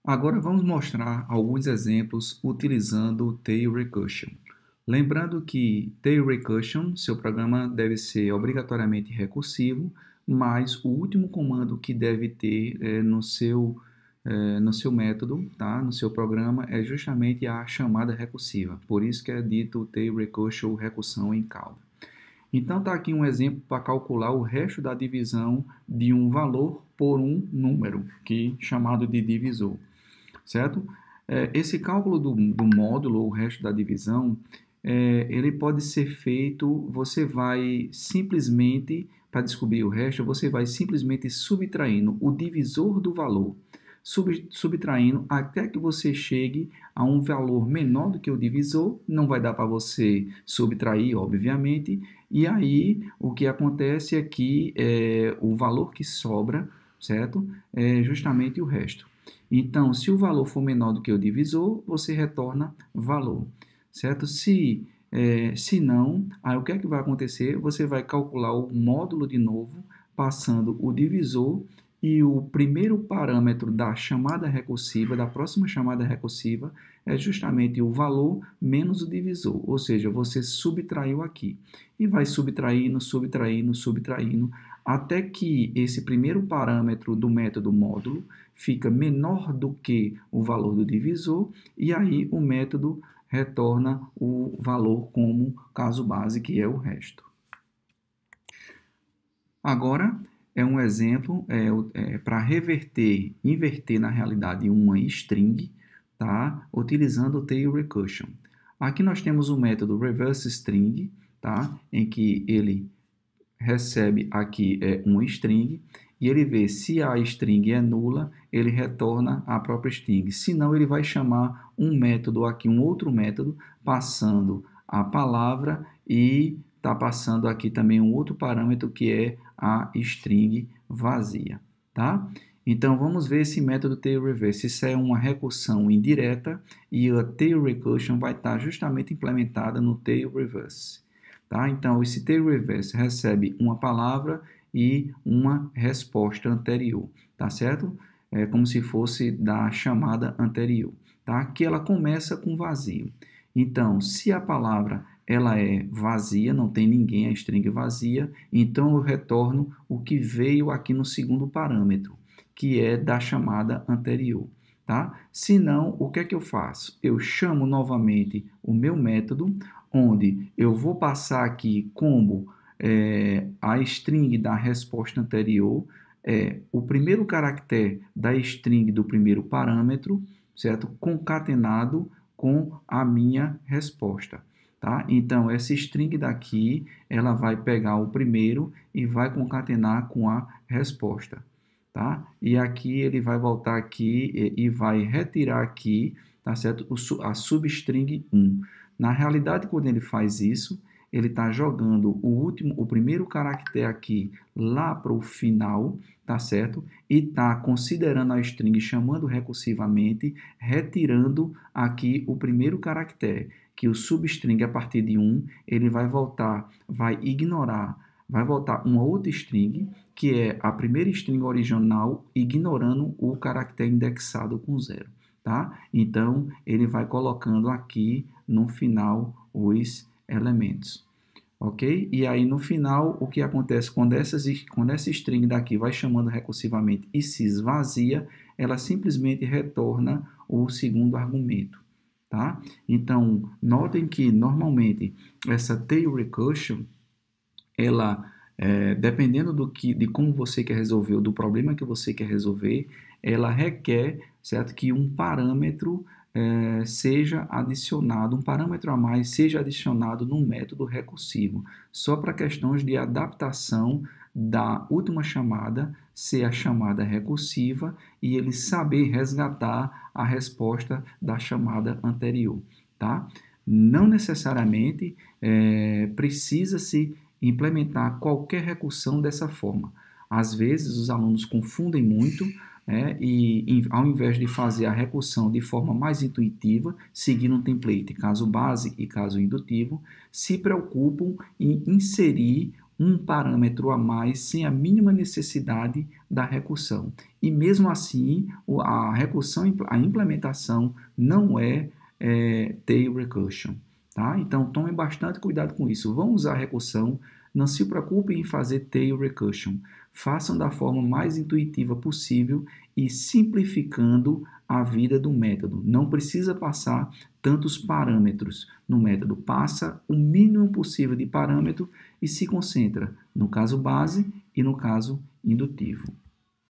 Agora vamos mostrar alguns exemplos utilizando o Tail Recursion. Lembrando que Tail Recursion, seu programa deve ser obrigatoriamente recursivo, mas o último comando que deve ter no seu método, tá? No seu programa, é justamente a chamada recursiva. Por isso que é dito Tail Recursion, recursão em cauda. Então está aqui um exemplo para calcular o resto da divisão de um valor por um número, chamado de divisor, certo? Esse cálculo do módulo, o resto da divisão, ele pode ser feito, você vai simplesmente, para descobrir o resto, você vai simplesmente subtraindo o divisor do valor, subtraindo até que você chegue a um valor menor do que o divisor, não vai dar para você subtrair, obviamente, e aí o que acontece é que o valor que sobra, certo? É justamente o resto. Então, se o valor for menor do que o divisor, você retorna valor, certo? Se não, aí o que é que vai acontecer? Você vai calcular o módulo de novo, passando o divisor e o primeiro parâmetro da chamada recursiva, da próxima chamada recursiva, é justamente o valor menos o divisor, ou seja, você subtraiu aqui. E vai subtraindo, subtraindo, subtraindo, até que esse primeiro parâmetro do método módulo fica menor do que o valor do divisor, e aí o método retorna o valor como caso base, que é o resto. Agora, é um exemplo para inverter na realidade uma string, tá? Utilizando o Tail Recursion. Aqui nós temos o método reverse string, tá? Em que ele recebe aqui uma string e ele vê se a string é nula, ele retorna a própria string. Se não, ele vai chamar um método aqui, um outro método, passando a palavra e está passando aqui também um outro parâmetro que é a string vazia, tá? Então, vamos ver esse método tail reverse. Isso é uma recursão indireta e a tail recursion vai estar justamente implementada no tail reverse. Tá? Então, esse tail reverse recebe uma palavra e uma resposta anterior, tá certo? É como se fosse da chamada anterior, tá? Que ela começa com vazio. Então, se a palavra ela é vazia, não tem ninguém, a string vazia, então eu retorno o que veio aqui no segundo parâmetro, que é da chamada anterior, tá? Se não, o que é que eu faço? Eu chamo novamente o meu método, onde eu vou passar aqui como a string da resposta anterior, o primeiro caractere da string do primeiro parâmetro, certo? Concatenado com a minha resposta, tá? Então, essa string daqui, ela vai pegar o primeiro e vai concatenar com a resposta, tá? E aqui ele vai voltar aqui e vai retirar aqui, tá certo? A substring 1. Na realidade, quando ele faz isso, ele está jogando o primeiro caractere aqui lá para o final, tá certo? E está considerando a string, chamando recursivamente, retirando aqui o primeiro caractere, que o substring a partir de 1, ele vai voltar, vai ignorar, vai voltar uma outra string, que é a primeira string original, ignorando o caractere indexado com 0. Tá? Então, ele vai colocando aqui no final os elementos, ok? E aí, no final, o que acontece quando essa string daqui vai chamando recursivamente e se esvazia, ela simplesmente retorna o segundo argumento, tá? Então, notem que, normalmente, essa tail recursion, ela, dependendo de como você quer resolver, ou do problema que você quer resolver, ela requer, certo, que um parâmetro seja adicionado, um parâmetro a mais seja adicionado no método recursivo, só para questões de adaptação da última chamada ser a chamada recursiva e ele saber resgatar a resposta da chamada anterior, tá? Não necessariamente precisa-se implementar qualquer recursão dessa forma. Às vezes, os alunos confundem muito, e ao invés de fazer a recursão de forma mais intuitiva, seguindo um template caso base e caso indutivo, se preocupam em inserir um parâmetro a mais sem a mínima necessidade da recursão. E mesmo assim, a recursão, a implementação não é tail recursion. Tá? Então, tome bastante cuidado com isso. Vão usar recursão, não se preocupem em fazer tail recursion. Façam da forma mais intuitiva possível e simplificando a vida do método. Não precisa passar tantos parâmetros no método. Passa o mínimo possível de parâmetro e se concentra no caso base e no caso indutivo.